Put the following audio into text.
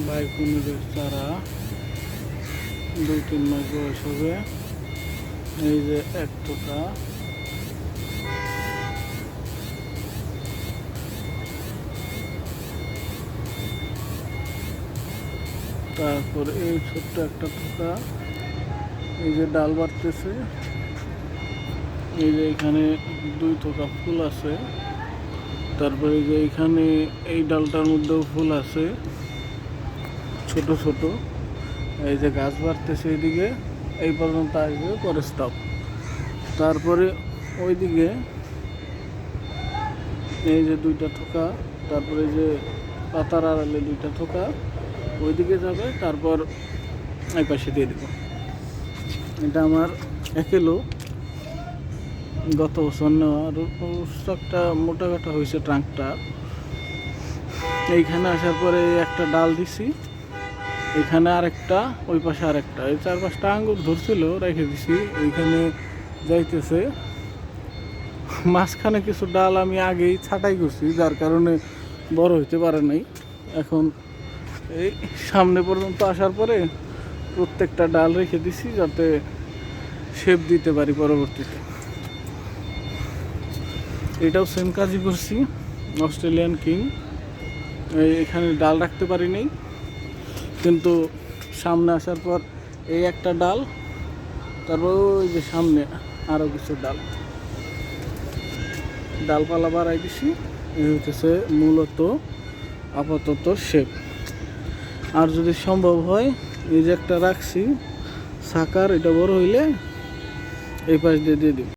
বাইকুনুরের চারা 2-3 মাস বয়স হবে। এই যে 1 টোকা, তারপর এই ছোট্ট একটা টোকা। এই যে ডাল বাড়তেছে, এই যে এখানে 2 টোকা ফুল আছে। তারপরে এই যে এখানে এই ডালটার মধ্যেও ফুল আছে ছোট ছোট। এই যে গাছ বাড়তেছে এইদিকে, এই পর্যন্ত আসবে পরে স্টপ। তারপরে ওইদিকে এই যে 2টা থোকা, তারপরে যে পাতার আড়ালে 2টা থোকা ওইদিকে যাবে। তারপর এই পাশে দিয়ে দেবো। এটা আমার 1 কিলো গত বছর নেওয়া। স্টকটা মোটা কাটা হয়েছে ট্রাঙ্কটা। এইখানে আসার পরে একটা ডাল দিছি, এখানে আরেকটা, ওই পাশে আরেকটা, এই 4-5টা আঙ্গুর ধরছিল, রেখে দিছি। এইখানে যাইতেছে। মাঝখানে কিছু ডাল আমি আগেই ছাঁটাই করছি, যার কারণে বড় হইতে পারে নাই। এখন এই সামনে পর্যন্ত আসার পরে প্রত্যেকটা ডাল রেখে দিছি, যাতে শেপ দিতে পারি পরবর্তীতে। এটাও সেম কাজই করছি, অস্ট্রেলিয়ান কিং। এখানে ডাল রাখতে পারি নাই, কিন্তু সামনে আসার পর এই একটা ডাল, তারপর ওই যে সামনে আরও কিছু ডালপালা বাড়াই দিছি। এই হচ্ছে মূলত আপাতত শেপ। আর যদি সম্ভব হয়, এই যে একটা রাখছি সাকার, এটা বড় হইলে এই পাশ দিয়ে দিব।